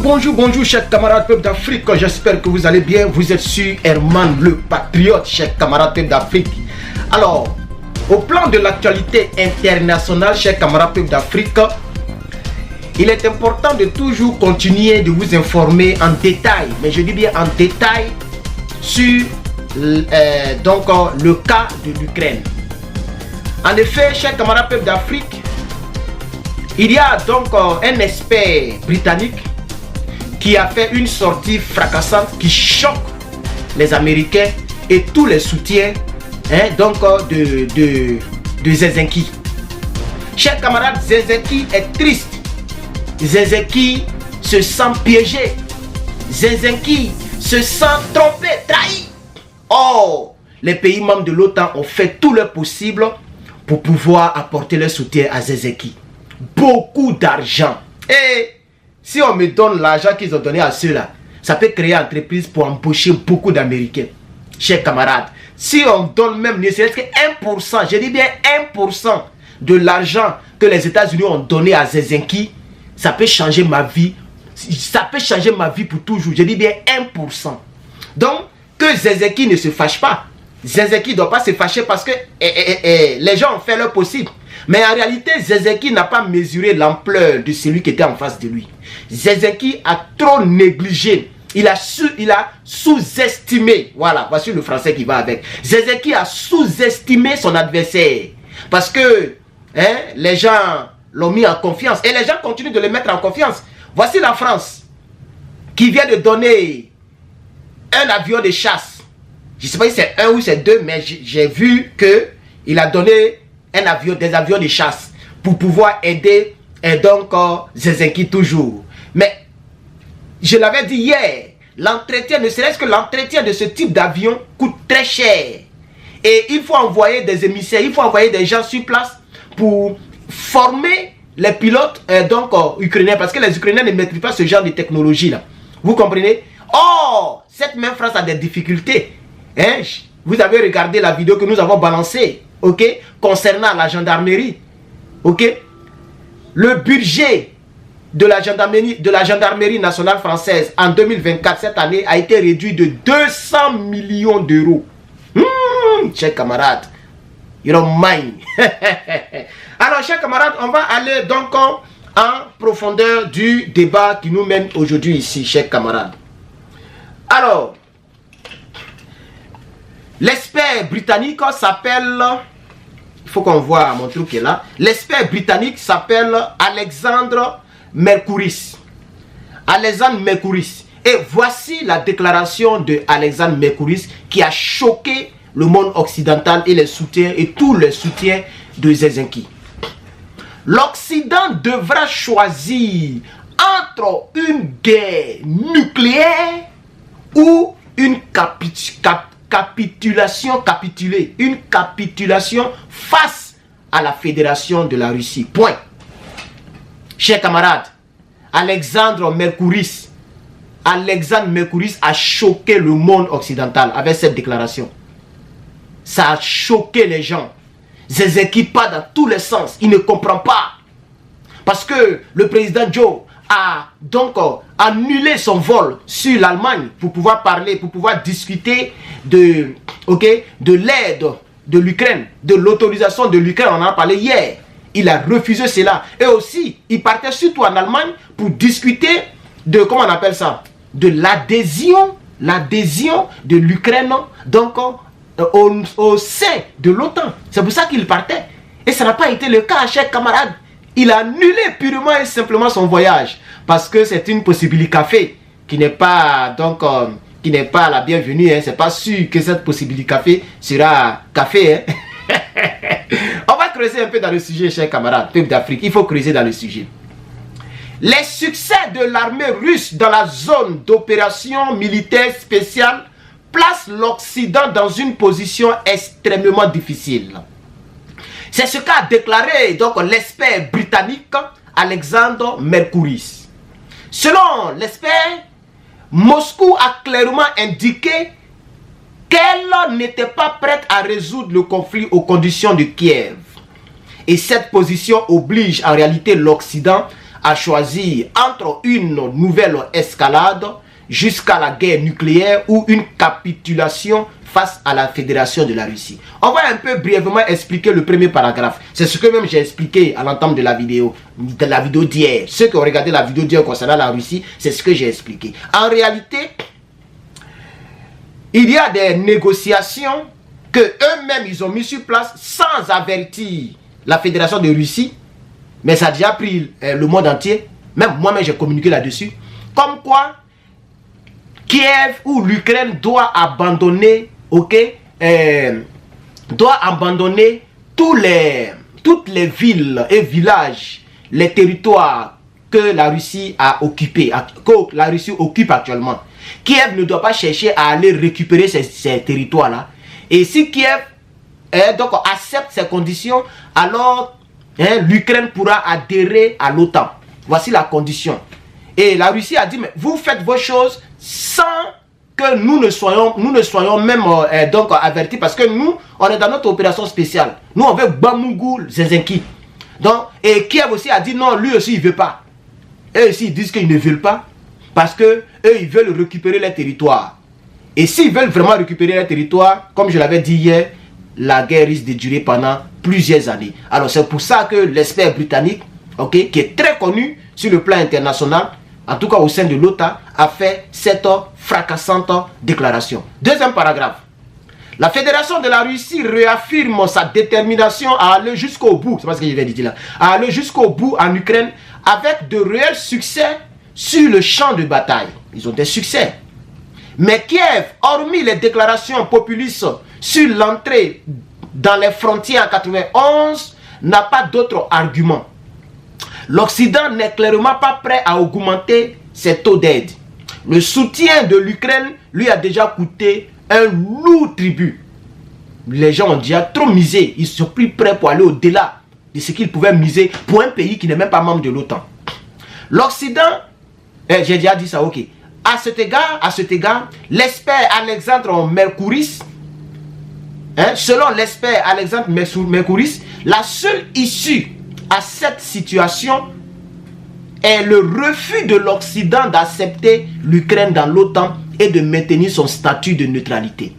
Bonjour chers camarades peuple d'Afrique, j'espère que vous allez bien. Vous êtes sur Herman le Patriote, chers camarades peuple d'Afrique. Alors, au plan de l'actualité internationale, chers camarades peuple d'Afrique, il est important de toujours continuer de vous informer en détail, mais je dis bien en détail, sur le cas de l'Ukraine. En effet, chers camarades peuple d'Afrique, il y a donc un expert britannique qui a fait une sortie fracassante qui choque les Américains et tous les soutiens de Zelensky. Chers camarades, Zelensky est triste. Zelensky se sent piégé. Zelensky se sent trompé, trahi. Oh, les pays membres de l'OTAN ont fait tout leur possible pour pouvoir apporter leur soutien à Zelensky. Beaucoup d'argent. Et si on me donne l'argent qu'ils ont donné à ceux-là, ça peut créer une entreprise pour embaucher beaucoup d'Américains. Chers camarades, si on donne même ne serait-ce que 1%, je dis bien 1% de l'argent que les États-Unis ont donné à Zelensky, ça peut changer ma vie. Ça peut changer ma vie pour toujours. Je dis bien 1%. Donc, que Zelensky ne se fâche pas. Zelensky ne doit pas se fâcher parce que les gens ont fait leur possible. Mais en réalité, Zelensky n'a pas mesuré l'ampleur de celui qui était en face de lui. Zelensky a trop négligé. Il a sous-estimé. Voilà, voici le français qui va avec. Zelensky a sous-estimé son adversaire. Parce que les gens l'ont mis en confiance. Et les gens continuent de le mettre en confiance. Voici la France qui vient de donner un avion de chasse. Je ne sais pas si c'est un ou c'est deux, mais j'ai vu qu'il a donné des avions de chasse pour pouvoir aider Zelensky toujours. Mais je l'avais dit hier, l'entretien, ne serait-ce que l'entretien de ce type d'avion coûte très cher. Et il faut envoyer des émissaires, il faut envoyer des gens sur place pour former les pilotes ukrainiens, parce que les Ukrainiens ne maîtrisent pas ce genre de technologie là. Vous comprenez? Oh, cette même France a des difficultés. Vous avez regardé la vidéo que nous avons balancée, concernant la gendarmerie, le budget de la gendarmerie nationale française en 2024, cette année, a été réduit de 200 millions d'euros. Chers camarades, you don't mind. Alors, chers camarades, on va aller donc en profondeur du débat qui nous mène aujourd'hui ici, chers camarades. Alors, l'expert britannique s'appelle, il faut qu'on voit mon truc qui est là. L'expert britannique s'appelle Alexandre Mercouris. Alexandre Mercouris. Et voici la déclaration de Alexandre Mercouris qui a choqué le monde occidental et les soutiens et tous les soutiens de Zelensky. L'Occident devra choisir entre une guerre nucléaire ou une capitulation face à la Fédération de la Russie. Point. Chers camarades, Alexandre Mercouris a choqué le monde occidental avec cette déclaration. Ça a choqué les gens. Zelensky part dans tous les sens. Il ne comprend pas. Parce que le président Joe a donc annulé son vol sur l'Allemagne pour pouvoir parler, pour pouvoir discuter de l'aide de l'Ukraine, de l'autorisation de l'Ukraine. On en a parlé hier. Il a refusé cela. Et aussi, il partait surtout en Allemagne pour discuter de, comment on appelle ça, de l'adhésion de l'Ukraine donc au sein de l'OTAN. C'est pour ça qu'il partait. Et ça n'a pas été le cas, chers camarades. Il a annulé purement et simplement son voyage. Parce que c'est une possibilité café qui n'est pas la bienvenue. C'est pas sûr que cette possibilité café sera café. On va creuser un peu dans le sujet, chers camarades, peuple d'Afrique. Il faut creuser dans le sujet. Les succès de l'armée russe dans la zone d'opération militaire spéciale placent l'Occident dans une position extrêmement difficile. C'est ce qu'a déclaré l'expert britannique Alexandre Mercouris. Selon l'expert, Moscou a clairement indiqué qu'elle n'était pas prête à résoudre le conflit aux conditions de Kiev. Et cette position oblige en réalité l'Occident a choisi entre une nouvelle escalade jusqu'à la guerre nucléaire ou une capitulation face à la Fédération de la Russie. On va un peu brièvement expliquer le premier paragraphe. C'est ce que même j'ai expliqué à l'entame de la vidéo d'hier. Ceux qui ont regardé la vidéo d'hier concernant la Russie, c'est ce que j'ai expliqué. En réalité, il y a des négociations que eux-mêmes ils ont mis sur place sans avertir la Fédération de Russie. Mais ça a déjà pris le monde entier. Même moi-même j'ai communiqué là-dessus. Comme quoi Kiev ou l'Ukraine doit abandonner, doit abandonner toutes les villes et villages, les territoires que la Russie a occupés, que la Russie occupe actuellement. Kiev ne doit pas chercher à aller récupérer ces territoires-là. Et si Kiev donc accepte ces conditions, alors l'Ukraine pourra adhérer à l'OTAN. Voici la condition. Et la Russie a dit, mais vous faites vos choses sans que nous ne soyons même donc avertis, parce que nous, on est dans notre opération spéciale. Nous, on veut Bamungul, Zelensky. Donc, et Kiev aussi a dit non, lui aussi, il ne veut pas. Eux aussi, ils disent qu'ils ne veulent pas, parce que eux, ils veulent récupérer les territoires. Et s'ils veulent vraiment récupérer les territoires, comme je l'avais dit hier, la guerre risque de durer pendant plusieurs années. Alors, c'est pour ça que l'expert britannique, qui est très connu sur le plan international, en tout cas au sein de l'OTAN, a fait cette fracassante déclaration. Deuxième paragraphe. La Fédération de la Russie réaffirme sa détermination à aller jusqu'au bout, c'est pas ce que je viens de dire là, à aller jusqu'au bout en Ukraine avec de réels succès sur le champ de bataille. Ils ont des succès. Mais Kiev, hormis les déclarations populistes sur l'entrée dans les frontières en 91, n'a pas d'autres arguments. L'Occident n'est clairement pas prêt à augmenter ses taux d'aide. Le soutien de l'Ukraine lui a déjà coûté un lourd tribut. Les gens ont déjà trop misé. Ils sont plus prêts pour aller au-delà de ce qu'ils pouvaient miser pour un pays qui n'est même pas membre de l'OTAN. L'Occident, j'ai déjà dit ça, ok. À cet égard, l'expert Alexandre Mercouris, selon l'expert Alexandre Mercouris, la seule issue à cette situation est le refus de l'Occident d'accepter l'Ukraine dans l'OTAN et de maintenir son statut de neutralité.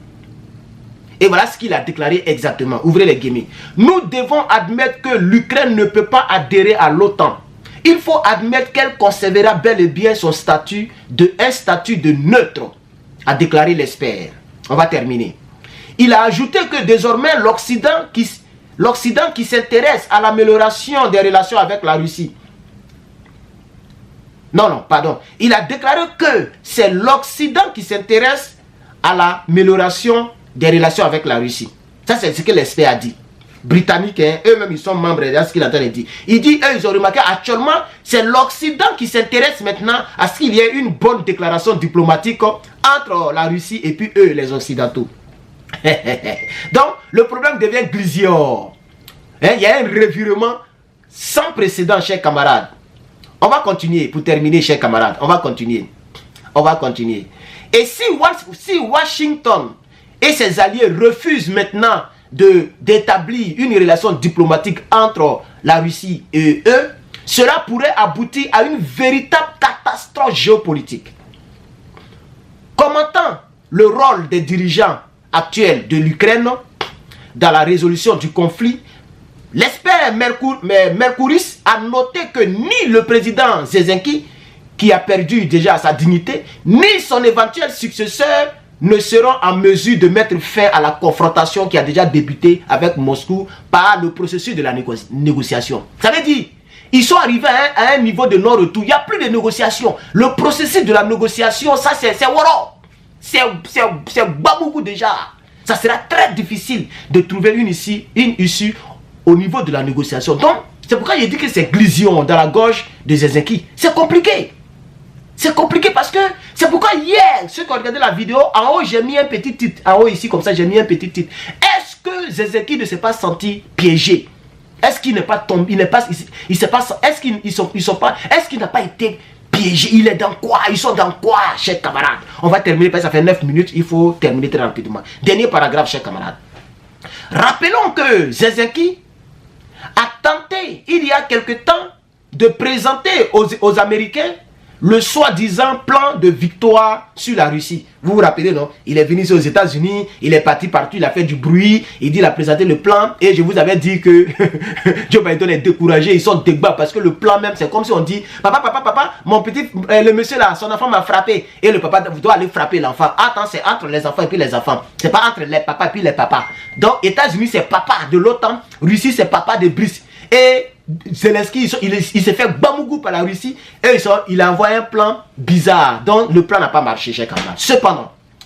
Et voilà ce qu'il a déclaré exactement. Ouvrez les guillemets. Nous devons admettre que l'Ukraine ne peut pas adhérer à l'OTAN. Il faut admettre qu'elle conservera bel et bien son statut de neutre, a déclaré l'expert. On va terminer. Il a ajouté que désormais l'Occident qui s'intéresse à l'amélioration des relations avec la Russie. Il a déclaré que c'est l'Occident qui s'intéresse à l'amélioration des relations avec la Russie. Ça, c'est ce que l'expert a dit. Britanniques, eux-mêmes, ils sont membres de ce qu'il a dit. Il dit, eux, ils ont remarqué, actuellement, c'est l'Occident qui s'intéresse maintenant à ce qu'il y ait une bonne déclaration diplomatique entre la Russie et puis eux, les Occidentaux. Donc, le problème devient glisio. Il y a un revirement sans précédent, chers camarades. On va continuer, pour terminer, chers camarades. On va continuer. Et si Washington et ses alliés refusent maintenant d'établir une relation diplomatique entre la Russie et eux, cela pourrait aboutir à une véritable catastrophe géopolitique. Commentant le rôle des dirigeants actuels de l'Ukraine dans la résolution du conflit, l'expert Mercouris a noté que ni le président Zelensky, qui a perdu déjà sa dignité, ni son éventuel successeur ne seront en mesure de mettre fin à la confrontation qui a déjà débuté avec Moscou par le processus de la négociation. Ça veut dire, ils sont arrivés à un niveau de non-retour. Il n'y a plus de négociation. Le processus de la négociation, ça c'est waro. C'est babougou déjà. Ça sera très difficile de trouver une issue au niveau de la négociation. Donc, c'est pourquoi il dit que c'est glission dans la gorge de Zelensky. C'est compliqué. C'est compliqué parce que c'est pourquoi hier, ceux qui ont regardé la vidéo, en haut j'ai mis un petit titre. En haut ici, comme ça, j'ai mis un petit titre. Est-ce que Zelensky ne s'est pas senti piégé? Est-ce qu'il n'est pas tombé? Est-ce qu'il n'a pas été piégé? Il est dans quoi? Ils sont dans quoi, chers camarades? On va terminer parce que ça fait 9 minutes. Il faut terminer très rapidement. Dernier paragraphe, chers camarades. Rappelons que Zelensky a tenté, il y a quelque temps, de présenter aux Américains le soi-disant plan de victoire sur la Russie. Vous vous rappelez, non? Il est venu aux États-Unis, il est parti partout, il a fait du bruit, il a présenté le plan, et je vous avais dit que Joe Biden est découragé, ils sont débat parce que le plan même, c'est comme si on dit, papa, mon petit, le monsieur là, son enfant m'a frappé, et le papa doit aller frapper l'enfant. Attends, c'est entre les enfants et puis les enfants, c'est pas entre les papas et puis les papas. Donc, États-Unis, c'est papa de l'OTAN, Russie, c'est papa de Brice. Et Zelensky, il s'est fait bamougou par la Russie et il a envoyé un plan bizarre. Donc le plan n'a pas marché, chers camarades.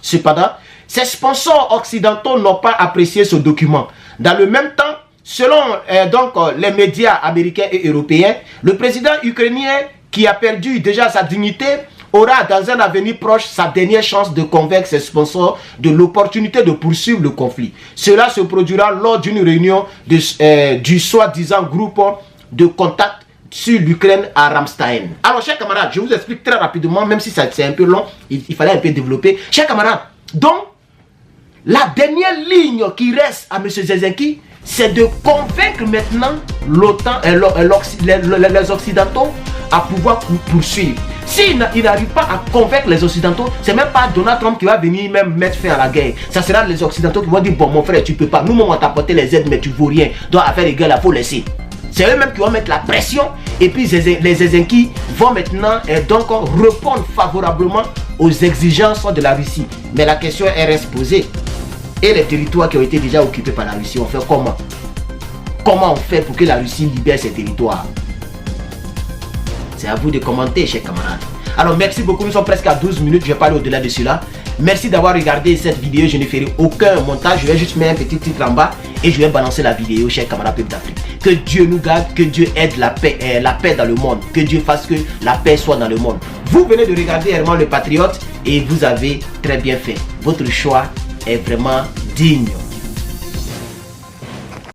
Cependant, ces sponsors occidentaux n'ont pas apprécié ce document. Dans le même temps, selon les médias américains et européens, le président ukrainien qui a perdu déjà sa dignité aura dans un avenir proche sa dernière chance de convaincre ses sponsors de l'opportunité de poursuivre le conflit. Cela se produira lors d'une réunion du soi-disant groupe de contact sur l'Ukraine à Ramstein. Alors, chers camarades, je vous explique très rapidement, même si c'est un peu long, il fallait un peu développer. Chers camarades, donc, la dernière ligne qui reste à M. Zelensky, c'est de convaincre maintenant l'OTAN et les Occidentaux à pouvoir poursuivre. S'il n'arrive pas à convaincre les Occidentaux, c'est même pas Donald Trump qui va venir même mettre fin à la guerre. Ça sera les Occidentaux qui vont dire, bon mon frère, tu peux pas, nous on t'a apporté les aides mais tu vaux rien. Donc à faire les guerres, il faut laisser. C'est eux-mêmes qui vont mettre la pression et puis les Zelensky vont maintenant répondre favorablement aux exigences de la Russie. Mais la question reste posée. Et les territoires qui ont été déjà occupés par la Russie, on fait comment? Comment on fait pour que la Russie libère ces territoires? C'est à vous de commenter, chers camarades. Alors, merci beaucoup. Nous sommes presque à 12 minutes. Je vais parler au-delà de cela. Merci d'avoir regardé cette vidéo. Je ne ferai aucun montage. Je vais juste mettre un petit titre en bas et je vais balancer la vidéo, chers camarades peuple d'Afrique. Que Dieu nous garde, que Dieu aide la paix dans le monde. Que Dieu fasse que la paix soit dans le monde. Vous venez de regarder Herman le Patriote et vous avez très bien fait. Votre choix est vraiment digne.